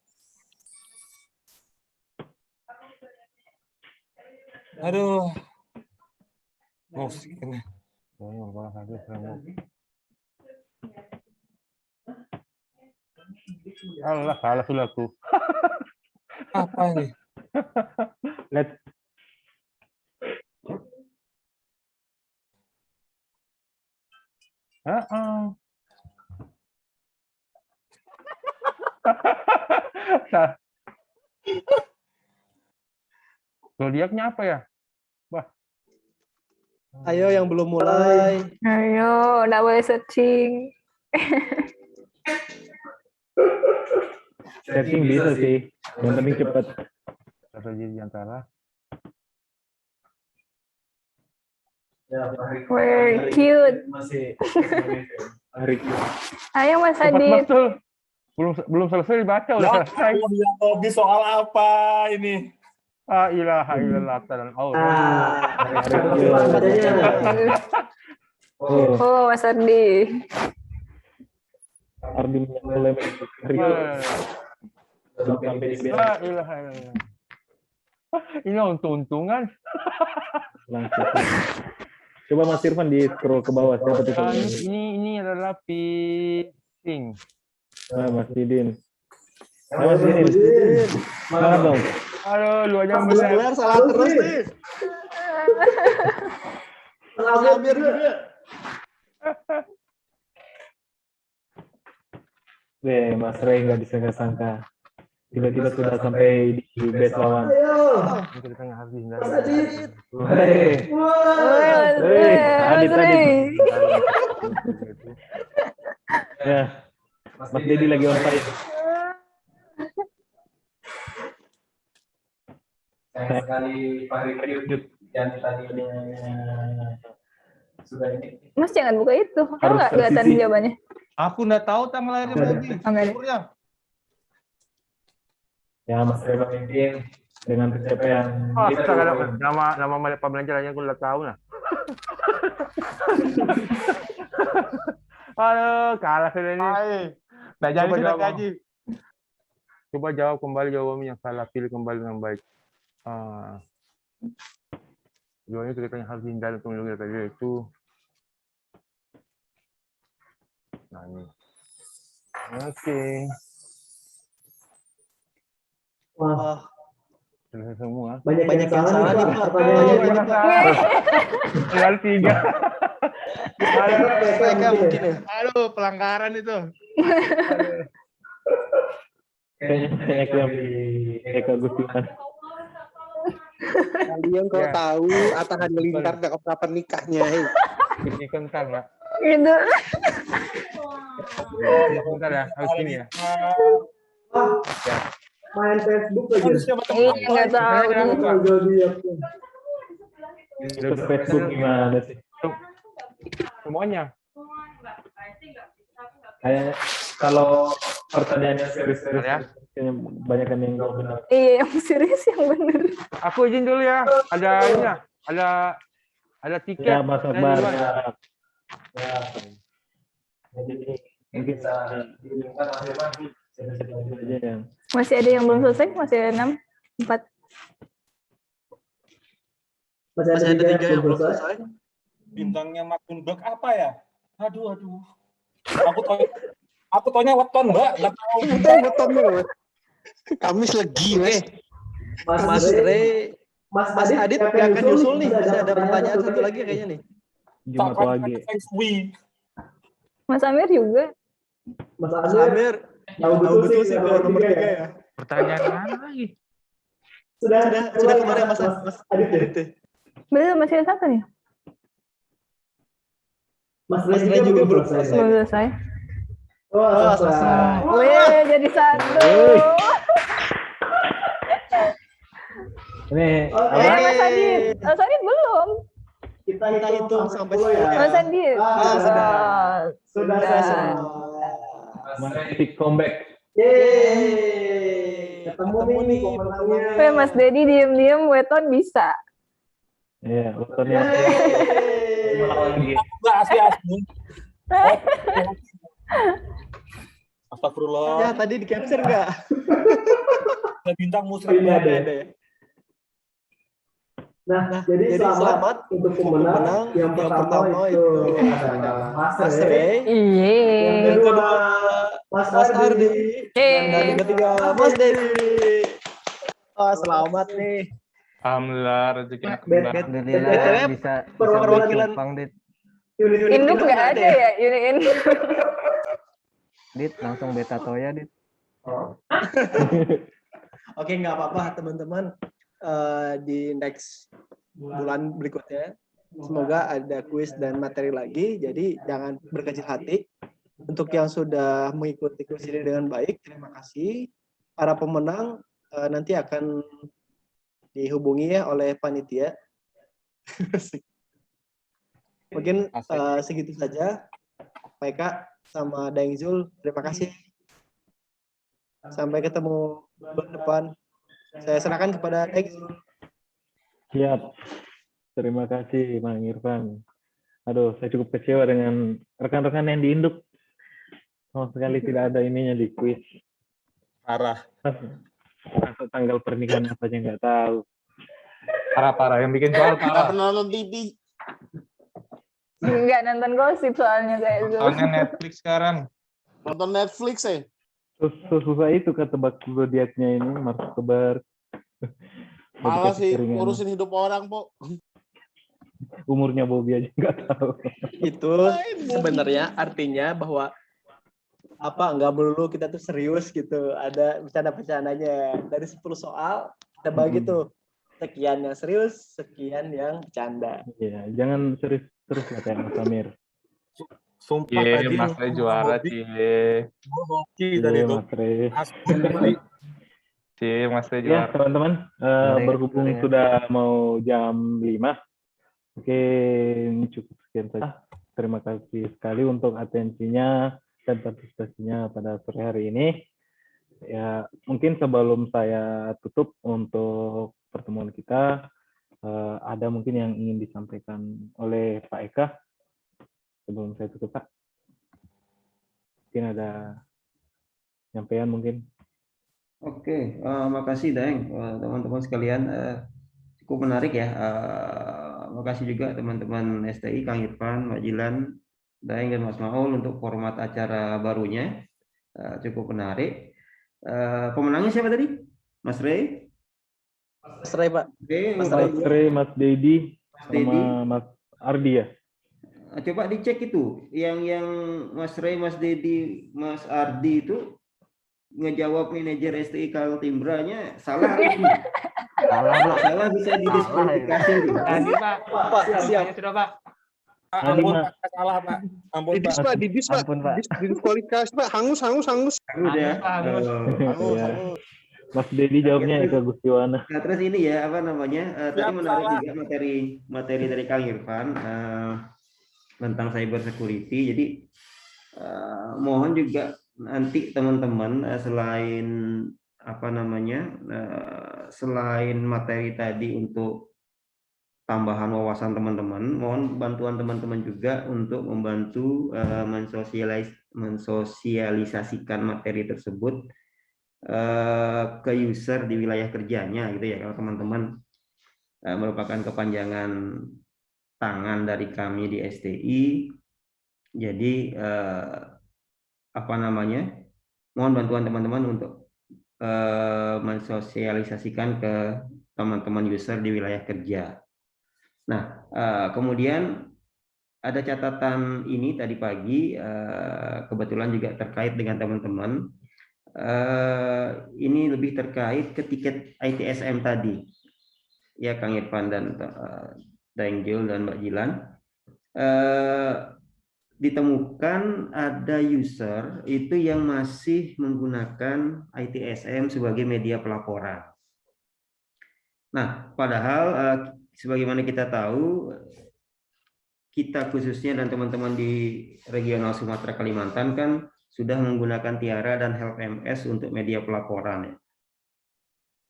Speaker 5: Aduh. Musik ini.
Speaker 3: Allah, salah sudah aku.
Speaker 5: Apa ini?
Speaker 4: Let's
Speaker 3: Zodiaknya apa ya?
Speaker 1: Ayo yang belum mulai.
Speaker 7: Ayo, nggak boleh searching.
Speaker 4: setting bisa sih. Yang penting cepat.
Speaker 3: Strategi di antara.
Speaker 7: We're cute.
Speaker 4: Hari
Speaker 7: Ayo Mas
Speaker 3: Cepat
Speaker 7: Adit.
Speaker 3: Mas Tul. Belum selesai dibaca udah selesai.
Speaker 5: Ya, Tobi soal apa ini?
Speaker 3: Ah ilaha illallah dan Allah.
Speaker 7: Oh, Mas Ardi.
Speaker 4: Ardi mulai hari sampai di
Speaker 3: La ilaha illallah. Ini untung-untungan.
Speaker 4: langsung. Coba Mas Irfan di scroll ke bawah siapa tuh?
Speaker 3: Ini adalah pising.
Speaker 4: Nah, Mas Didin. Nah, Mas Didin. Semangat dong.
Speaker 3: Aduh, lu aja
Speaker 1: Mas Gelar salah terus nih. Amir juga.
Speaker 4: Mas Ray nggak disangka-sangka. Tiba-tiba sudah sampai di base lawan.
Speaker 3: Ini kita tengah habis.
Speaker 4: Hei. Adit. Ya. Mas Dedi lagi on fire.
Speaker 8: Sayang sekali Pak Riki dan tadi sudah ini.
Speaker 7: Mas jangan buka itu. Kamu nggak
Speaker 4: Harus
Speaker 7: kelihatan
Speaker 4: tersisi.
Speaker 7: jawabannya.
Speaker 3: Aku nggak tahu tanggal lahirnya Bobi.
Speaker 7: Oke.
Speaker 3: Umurnya.
Speaker 4: Ya, Mas Ray memimpin dengan pencapaian
Speaker 9: Oh,
Speaker 4: itu.
Speaker 9: susah kan nama pembelajarannya gue udah tahu nah. Aduh, kalah sudah ini.
Speaker 3: Nggak jadi
Speaker 9: Coba
Speaker 3: kita
Speaker 9: jawab.
Speaker 3: gaji.
Speaker 9: Coba jawab kembali jawabannya yang salah, pilih kembali dengan baik. Jawabannya kita harus hindari untuk melindungi data diri itu. Nah ini. Oke.
Speaker 1: Wah,
Speaker 9: Selesai semua.
Speaker 1: banyak yang salah nih, Pak.
Speaker 9: Banyak
Speaker 1: Banyak
Speaker 9: yang
Speaker 1: Pak.
Speaker 9: salah. Tinggal 3.
Speaker 1: Mereka mungkin ya.
Speaker 3: Aduh, pelanggaran itu.
Speaker 4: Kayaknya banyak yang di Eka Gustiwan.
Speaker 1: Kalian kalau
Speaker 9: Ya.
Speaker 1: tahu Atta Halilintar kapan nikahnya, hei.
Speaker 9: Ini kentang ya.
Speaker 7: Gitu.
Speaker 9: Bentar ya, harus ini ya.
Speaker 4: Main Facebook
Speaker 7: Iya, nggak tahu.
Speaker 4: Ikut Facebook gimana sih?
Speaker 9: Semuanya.
Speaker 4: Kayak kalau pertanyaannya serius-serius
Speaker 9: Ya.
Speaker 4: kayaknya banyak yang nggak benar.
Speaker 7: Iya, yang serius yang bener.
Speaker 9: Aku izin dulu ya. Ada ini ya. Ada tiket.
Speaker 4: Ya, Mas
Speaker 9: Saya
Speaker 4: Akbar.
Speaker 9: duluan.
Speaker 4: Ya. Jadi mungkin bisa diumumkan Mas Irfan siapa-siapa aja yang
Speaker 7: Masih ada yang belum selesai? Masih ada 6, 4.
Speaker 1: Masih ada 3 yang belum selesai.
Speaker 5: Bintangnya Makunbek apa ya? Aduh. Aku taunya weton, Mbak. Nggak tahu.
Speaker 1: Betul loh. Kamis legi, weh. Mas Ray, Mas Adit yang akan nyusul nih. Masih ada pertanyaan satu lagi kayaknya nih.
Speaker 4: Jumat lagi.
Speaker 5: Feng Shui.
Speaker 7: Mas Amir juga.
Speaker 1: Mas Amir, tahu betul sih kalau nomor 3 ya.
Speaker 9: Pertanyaan mana lagi?
Speaker 1: Sudah kemarin Mas Adit.
Speaker 7: Belum, masih ada satu nih.
Speaker 1: Mas Ray juga belum selesai.
Speaker 7: Belum selesai.
Speaker 1: Wah, selesai.
Speaker 7: Wih, jadi satu.
Speaker 4: Ini
Speaker 7: Mas Adit. Mas Adit belum.
Speaker 1: Kita hitung sampai 10 ya.
Speaker 7: Mas Adit.
Speaker 1: Sudah.
Speaker 4: Mas Epic comeback.
Speaker 1: Yeay. Ketemu nih pemenangnya.
Speaker 7: Wih, Mas Dedi diem-diem weton bisa.
Speaker 4: Iya, wetonnya.
Speaker 5: Nggak asli. Astagfirullah.
Speaker 1: Ya, tadi di capture enggak?
Speaker 5: Ada bintang musrik.
Speaker 1: Ada. Nah, jadi selamat untuk pemenang yang pertama itu adalah Mas Ray.
Speaker 7: Iya.
Speaker 1: Yang kedua Mas Ardi. Dan yang ketiga Mas Dedi. Oh, selamat nih.
Speaker 3: Alhamdulillah rezeki anak
Speaker 1: Bet-
Speaker 3: kembar.
Speaker 6: Alhamdulillah bisa
Speaker 1: perwakilan-
Speaker 6: Jepang, Dit.
Speaker 7: Induk nggak ada ya? Unit induk.
Speaker 6: Dit, langsung beta toya, Dit.
Speaker 1: Oke, nggak apa-apa teman-teman. Di next bulan berikutnya semoga ada kuis dan materi lagi, jadi jangan berkecil hati. Untuk yang sudah mengikuti kuis ini dengan baik, terima kasih. Para pemenang nanti akan dihubungi ya oleh panitia. Mungkin segitu saja. Pak Eka sama Daeng Zul, terima kasih. Sampai ketemu bulan depan. Saya serahkan kepada Daeng Zul.
Speaker 4: Siap. Terima kasih, Bang Irfan. Aduh, saya cukup kecewa dengan rekan-rekan yang diinduk. Sama sekali tidak ada ininya di kuis.
Speaker 5: Parah.
Speaker 4: Atau tanggal pernikahan apa aja nggak tahu.
Speaker 3: Parah yang bikin soal parah.
Speaker 10: Nonton TV.
Speaker 7: Nggak nonton gosip soalnya kayak itu.
Speaker 3: Soalnya Netflix sekarang.
Speaker 10: Nonton Netflix ya.
Speaker 4: Susah itu ketebak zodiaknya ini, Mark Zuckerberg.
Speaker 10: Malah sih ngurusin hidup orang, Po.
Speaker 4: Umurnya Bobby aja nggak tahu.
Speaker 1: Itu sebenarnya artinya bahwa nggak melulu kita tuh serius gitu, ada bercanda-bercandanya. Dari 10 soal kita bagi tuh sekian yang serius, sekian yang bercanda.
Speaker 4: Iya, jangan serius terus lah kayak Mas Amir.
Speaker 5: Sumpah
Speaker 3: Iya,
Speaker 5: tadi
Speaker 3: Mas Ray juara, Cie.
Speaker 5: hoki tadi
Speaker 4: Iya,
Speaker 5: itu.
Speaker 4: Mas Ray.
Speaker 5: Asli.
Speaker 3: Cie, Mas Ray
Speaker 4: Ya,
Speaker 3: juara.
Speaker 4: teman-teman, berhubung sudah mau jam 5. Oke, ini cukup sekian saja. Terima kasih sekali untuk atensinya. dan partisipasinya pada sore hari ini. Ya, mungkin sebelum saya tutup untuk pertemuan kita, ada mungkin yang ingin disampaikan oleh Pak Eka sebelum saya tutup, Pak. Mungkin ada penyampaian mungkin.
Speaker 2: Oke, makasih Daeng, teman-teman sekalian, cukup menarik ya. Makasih juga teman-teman STI, Kang Irfan, Mbak Jilan, Daeng dan Mas Maul untuk format acara barunya, cukup menarik. Pemenangnya siapa tadi? Mas Rey?
Speaker 1: Mas Ray, Pak.
Speaker 2: Oke,
Speaker 4: Mas Rey, Mas Dedi,
Speaker 2: Mas Dedi.
Speaker 4: sama Mas Ardi ya.
Speaker 2: Coba dicek itu, yang Mas Rey, Mas Dedi, Mas Ardi itu ngejawab manajer STI Kaltimbranya salah. Salah bisa didiskualifikasi.
Speaker 9: Tadi Pak.
Speaker 1: Pak, siap.
Speaker 9: Sudah Pak.
Speaker 5: Ampun Pak, salah Pak. Ampun
Speaker 10: Didis
Speaker 5: Pak.
Speaker 10: Pak, didis Pak.
Speaker 6: Ampun, Pak.
Speaker 10: Didiskualifikasi Pak, hangus.
Speaker 2: Hangus ya.
Speaker 9: Hangus.
Speaker 10: Hangus,
Speaker 4: Ya.
Speaker 10: hangus.
Speaker 4: Mas Dedi jawabnya Eka Gustiwana.
Speaker 2: Nah, terus ini ya, apa namanya, tadi
Speaker 5: Siap,
Speaker 2: menarik
Speaker 5: salah.
Speaker 2: juga materi dari Kang Irfan tentang cyber security. Jadi mohon juga nanti teman-teman selain apa namanya, selain materi tadi untuk tambahan wawasan teman-teman, mohon bantuan teman-teman juga untuk membantu mensosialisasikan materi tersebut ke user di wilayah kerjanya gitu ya. Kalau teman-teman merupakan kepanjangan tangan dari kami di STI, jadi apa namanya, mohon bantuan teman-teman untuk mensosialisasikan ke teman-teman user di wilayah kerja. Nah, kemudian ada catatan ini tadi pagi, kebetulan juga terkait dengan teman-teman. Ini lebih terkait ke tiket ITSM tadi, ya Kang Irfan dan Daeng Jul dan Mbak Jilan. Ditemukan ada user itu yang masih menggunakan ITSM sebagai media pelaporan. Nah, padahal sebagaimana kita tahu, kita khususnya dan teman-teman di regional Sumatera Kalimantan kan sudah menggunakan Tiara dan Help MS untuk media pelaporan.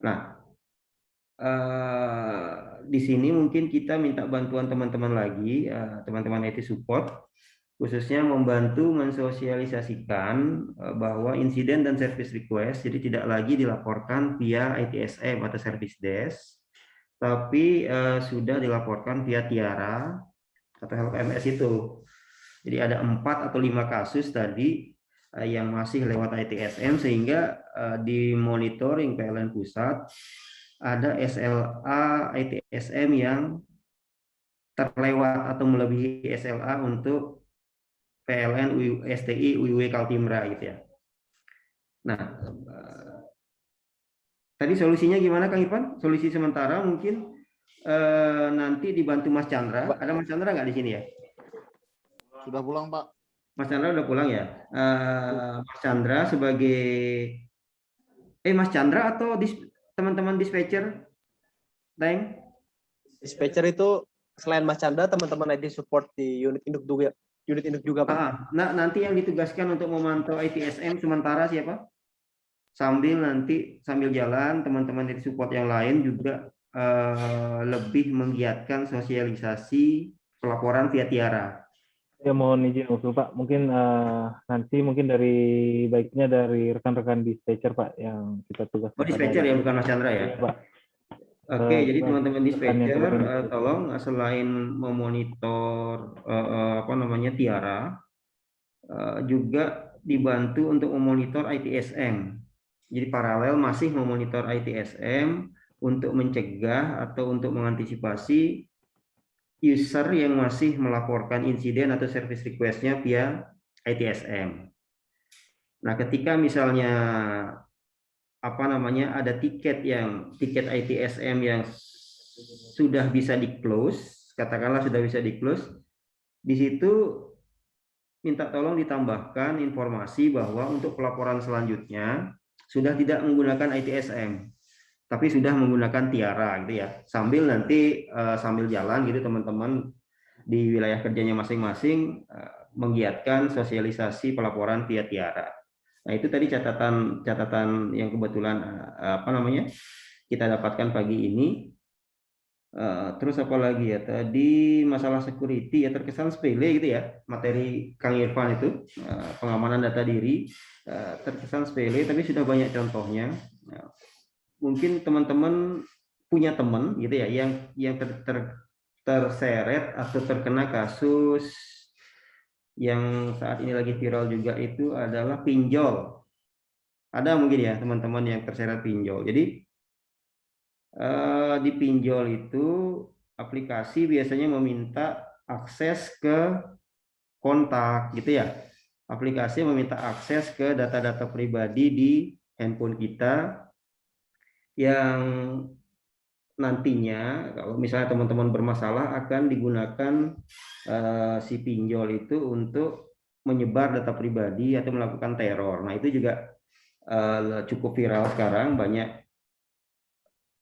Speaker 2: Nah, di sini mungkin kita minta bantuan teman-teman lagi, teman-teman IT support, khususnya membantu mensosialisasikan bahwa insiden dan service request jadi tidak lagi dilaporkan via ITSM atau service desk, tapi sudah dilaporkan via Tiara atau Help MS itu. Jadi ada 4 atau 5 kasus tadi yang masih lewat ITSM, sehingga di monitoring PLN pusat ada SLA ITSM yang terlewat atau melebihi SLA untuk PLN STI UIW Kaltimra gitu ya. Nah, tadi solusinya gimana Kang Irfan? Solusi sementara mungkin nanti dibantu Mas Chandra. Ada Mas Chandra nggak di sini ya?
Speaker 10: Sudah pulang Pak.
Speaker 2: Mas Chandra udah pulang ya. Mas Chandra sebagai Mas Chandra atau teman-teman dispatcher, Daeng?
Speaker 1: Dispatcher itu selain Mas Chandra, teman-teman IT support di unit induk juga Pak.
Speaker 2: Nah, nanti yang ditugaskan untuk memantau ITSM sementara siapa? Sambil jalan teman-teman IT support yang lain juga lebih menggiatkan sosialisasi pelaporan via Tiara.
Speaker 4: Ya, mohon izin usul Pak, mungkin nanti dari baiknya dari rekan-rekan dispatcher Pak yang kita tugaskan.
Speaker 2: Oh, dispatcher ya, bukan Mas Chandra ya?
Speaker 4: Iya, Pak.
Speaker 2: Oke, jadi teman-teman dispatcher tolong selain memonitor Tiara, juga dibantu untuk memonitor ITSM. Jadi paralel masih memonitor ITSM untuk mencegah atau untuk mengantisipasi user yang masih melaporkan insiden atau service request-nya via ITSM. Nah, ketika misalnya ada tiket ITSM yang sudah bisa di-close, katakanlah sudah bisa di-close, di situ minta tolong ditambahkan informasi bahwa untuk pelaporan selanjutnya sudah tidak menggunakan ITSM, tapi sudah menggunakan Tiara gitu ya. Sambil nanti sambil jalan gitu teman-teman di wilayah kerjanya masing-masing menggiatkan sosialisasi pelaporan via Tiara. Nah, itu tadi catatan yang kebetulan kita dapatkan pagi ini. Terus apa lagi ya, tadi masalah security ya, terkesan sepele gitu ya, materi Kang Irfan itu pengamanan data diri, terkesan sepele tapi sudah banyak contohnya. Mungkin teman-teman punya teman gitu ya yang terseret atau terkena kasus yang saat ini lagi viral juga, itu adalah pinjol. Ada mungkin ya teman-teman yang terseret pinjol. Jadi di pinjol itu aplikasi biasanya meminta akses ke kontak gitu ya. Aplikasi meminta akses ke data-data pribadi di handphone kita yang nantinya kalau misalnya teman-teman bermasalah akan digunakan si pinjol itu untuk menyebar data pribadi atau melakukan teror. Nah, itu juga cukup viral sekarang, banyak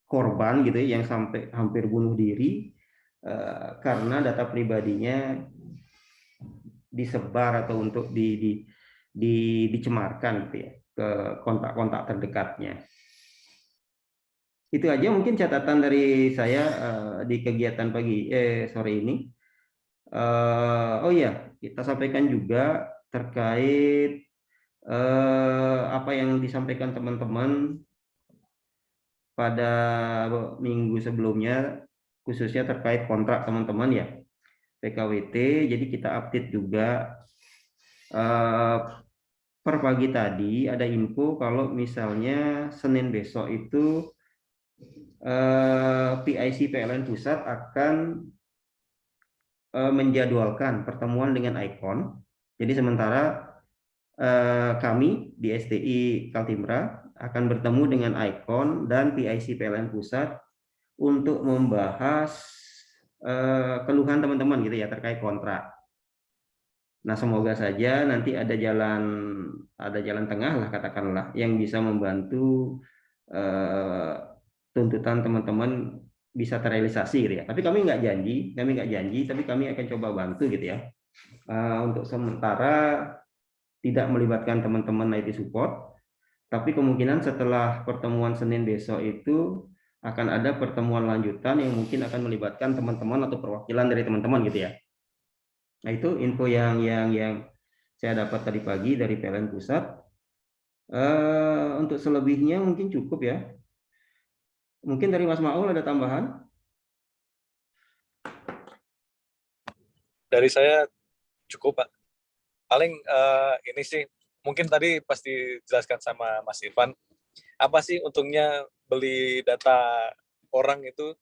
Speaker 2: korban gitu yang sampai hampir bunuh diri karena data pribadinya disebar atau untuk dicemarkan gitu ya ke kontak-kontak terdekatnya. Itu aja mungkin catatan dari saya di kegiatan sore ini. Oh iya, kita sampaikan juga terkait apa yang disampaikan teman-teman pada minggu sebelumnya, khususnya terkait kontrak teman-teman ya, PKWT. Jadi kita update juga per pagi tadi ada info kalau misalnya Senin besok itu PIC PLN Pusat akan menjadwalkan pertemuan dengan Icon. Jadi sementara kami di STI Kaltimra akan bertemu dengan Icon dan PIC PLN Pusat untuk membahas keluhan teman-teman gitu ya terkait kontrak. Nah, semoga saja nanti ada jalan tengah lah katakanlah yang bisa membantu tuntutan teman-teman bisa terrealisasi gitu ya. Tapi kami nggak janji, tapi kami akan coba bantu gitu ya. Untuk sementara tidak melibatkan teman-teman IT support, tapi kemungkinan setelah pertemuan Senin besok itu akan ada pertemuan lanjutan yang mungkin akan melibatkan teman-teman atau perwakilan dari teman-teman gitu ya. Nah, itu info yang saya dapat tadi pagi dari PLN Pusat. Untuk selebihnya mungkin cukup ya. Mungkin dari Mas Maul ada tambahan?
Speaker 5: Dari saya cukup, Pak. Paling ini sih, mungkin tadi pasti dijelaskan sama Mas Irfan, apa sih untungnya beli data orang itu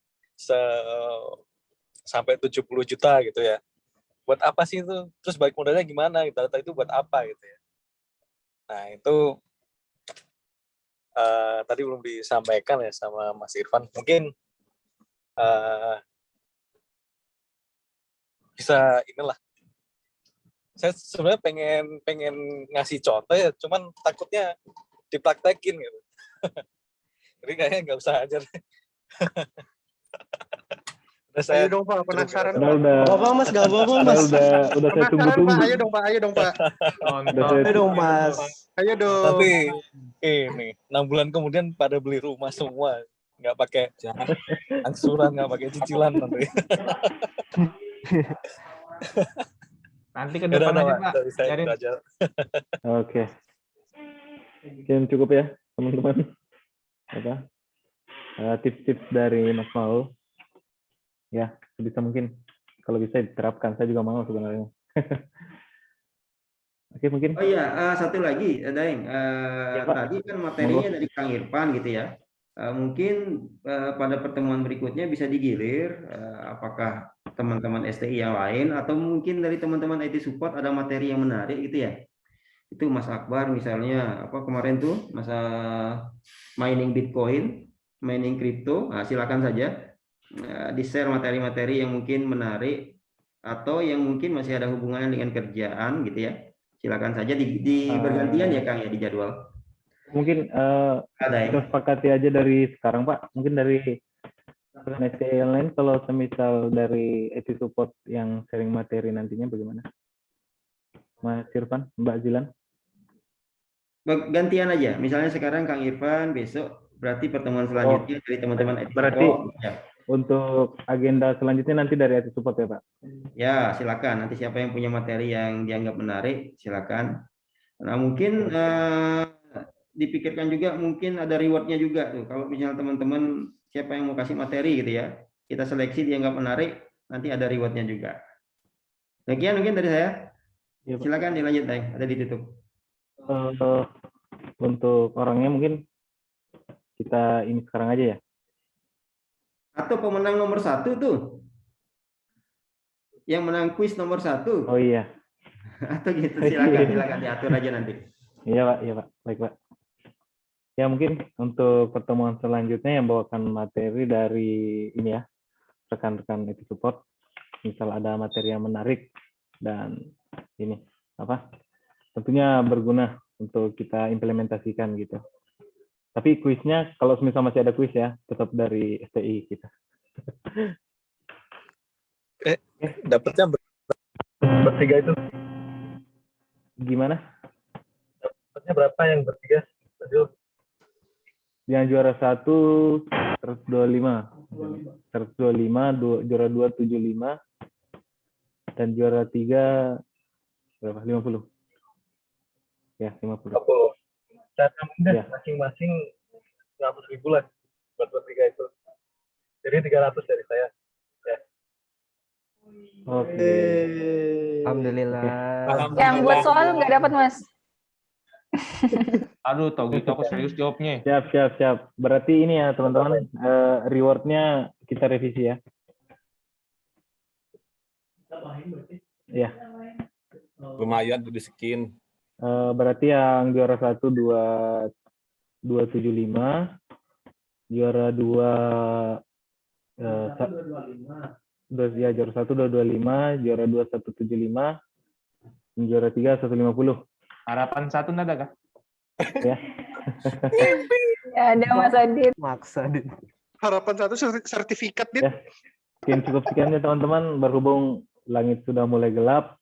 Speaker 5: sampai 70 juta gitu ya. Buat apa sih itu? Terus baik modalnya gimana? Data itu buat apa gitu ya. Nah, itu tadi belum disampaikan ya sama Mas Irfan. Mungkin bisa inilah. Saya sebenarnya pengen ngasih contoh ya, cuman takutnya dipraktekin gitu. Jadi kayaknya nggak usah aja.
Speaker 9: Ayo dong Pak, penasaran Pak.
Speaker 1: Apa Mas, gak apa-apa Mas.
Speaker 4: Udah saya tunggu-tunggu.
Speaker 9: Ayo dong Pak.
Speaker 1: Ayo dong Mas.
Speaker 9: Ayo dong.
Speaker 5: Tapi ini 6 bulan kemudian pada beli rumah semua, nggak pakai angsuran, nggak pakai cicilan nanti.
Speaker 6: Nanti ke depan aja Pak.
Speaker 5: Cari aja.
Speaker 4: Oke. Mungkin cukup ya teman-teman. Tips-tips dari Mas Maul. Ya, sebisa mungkin kalau bisa diterapkan. Saya juga mau sebenarnya. Oke, mungkin.
Speaker 2: Oh iya, satu lagi, Daeng. Tadi kan materinya dari Kang Irfan gitu ya. Mungkin pada pertemuan berikutnya bisa digilir apakah teman-teman STI yang lain atau mungkin dari teman-teman IT support ada materi yang menarik gitu ya. Itu Mas Akbar misalnya apa kemarin tuh masa mining Bitcoin, mining kripto. Nah, silakan saja di-share materi-materi yang mungkin menarik atau yang mungkin masih ada hubungannya dengan kerjaan gitu ya. Silakan saja di bergantian ya Kang ya di jadwal.
Speaker 4: Mungkin kita sepakati aja dari sekarang Pak. Mungkin dari STI yang lain kalau semisal dari IT support yang sharing materi nantinya bagaimana? Mas Irfan, Mbak Zilan.
Speaker 2: Gantian aja. Misalnya sekarang Kang Irfan, besok berarti pertemuan selanjutnya dari teman-teman IT
Speaker 4: berarti
Speaker 2: Support. Ya.
Speaker 4: untuk agenda selanjutnya nanti dari IT Support ya Pak?
Speaker 2: Ya, silakan. Nanti siapa yang punya materi yang dianggap menarik, silakan. Nah, mungkin dipikirkan juga mungkin ada rewardnya juga tuh. Kalau misalnya teman-teman siapa yang mau kasih materi gitu ya, kita seleksi dianggap menarik, nanti ada rewardnya juga. Sekian mungkin dari saya.
Speaker 4: Ya, Pak.
Speaker 2: Silakan dilanjut, Teng. Ada ditutup.
Speaker 4: Untuk orangnya mungkin kita ini sekarang aja ya.
Speaker 2: Atau pemenang nomor 1 tuh. Yang menang kuis nomor 1.
Speaker 4: Oh iya.
Speaker 2: Atau gitu, silakan diatur aja nanti.
Speaker 4: Iya Pak, baik Pak. Ya mungkin untuk pertemuan selanjutnya yang bawakan materi dari ini ya, rekan-rekan IT Support, misal ada materi yang menarik dan ini apa, tentunya berguna untuk kita implementasikan gitu. Tapi kuisnya kalau misal masih ada kuis ya, tetap dari STI kita.
Speaker 5: Dapatnya bertiga itu
Speaker 4: Gimana?
Speaker 5: dapatnya berapa yang bertiga? Aduh.
Speaker 4: Yang juara 1 125, juara 2 75, dan juara 3 berapa? 50. Ya, 50.
Speaker 5: Cara mudah
Speaker 4: Ya.
Speaker 5: masing-masing 100.000 lah buat bertiga itu. Jadi 300 dari saya. Ya.
Speaker 4: Oke.
Speaker 6: Alhamdulillah.
Speaker 7: Yang buat soal nggak dapat Mas.
Speaker 9: Aduh, tau gitu aku serius jawabnya.
Speaker 4: Siap. Berarti ini ya teman-teman, rewardnya kita revisi ya. Ya.
Speaker 5: Lumayan di skin.
Speaker 4: Berarti yang juara 1 275, juara 2 juara 1 225, juara 2 175, dan juara 3 150.
Speaker 9: Harapan 1 ada kah?
Speaker 4: Ya.
Speaker 7: Ya, ada Mas Adit.
Speaker 6: Maksa, Dit.
Speaker 10: Harapan 1 sertifikat, Dit.
Speaker 4: Ya. Mungkin cukup sekian ya teman-teman, berhubung langit sudah mulai gelap.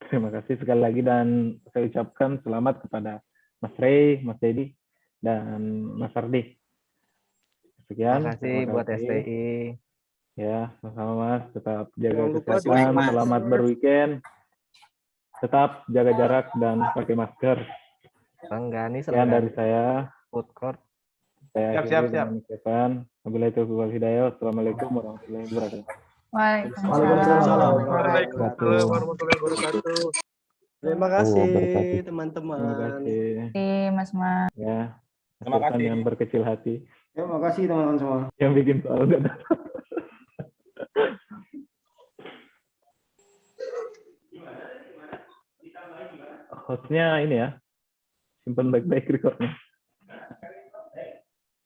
Speaker 4: Terima kasih sekali lagi dan saya ucapkan selamat kepada Mas Rey, Mas Dedi, dan Mas Ardi. Sekian.
Speaker 6: Terima kasih buat STI.
Speaker 4: Ya, sama-sama Mas. Tetap jaga
Speaker 10: Jangan lupa
Speaker 4: kesehatan,
Speaker 10: doain, Mas.
Speaker 4: selamat berweekend. Tetap jaga jarak dan pakai masker.
Speaker 6: Enggak nih
Speaker 4: Sekian dari saya.
Speaker 6: food court.
Speaker 4: Saya
Speaker 9: Siap.
Speaker 4: akhiri dengan ucapan wabillahi taufiq wal hidayah. Wassalamualaikum warahmatullahi wabarakatuh.
Speaker 7: Waalaikumsalam.
Speaker 1: Waalaikumsalam warahmatullahi wabarakatuh. Terima kasih
Speaker 4: Terima
Speaker 1: teman-teman.
Speaker 4: kasih.
Speaker 7: Mas Mas.
Speaker 4: Ya.
Speaker 5: Terima kasih.
Speaker 4: Yang berkecil hati.
Speaker 2: Terima kasih teman-teman semua.
Speaker 4: Yang bikin soal enggak ada. Hostnya ini ya, simpan baik-baik recordnya.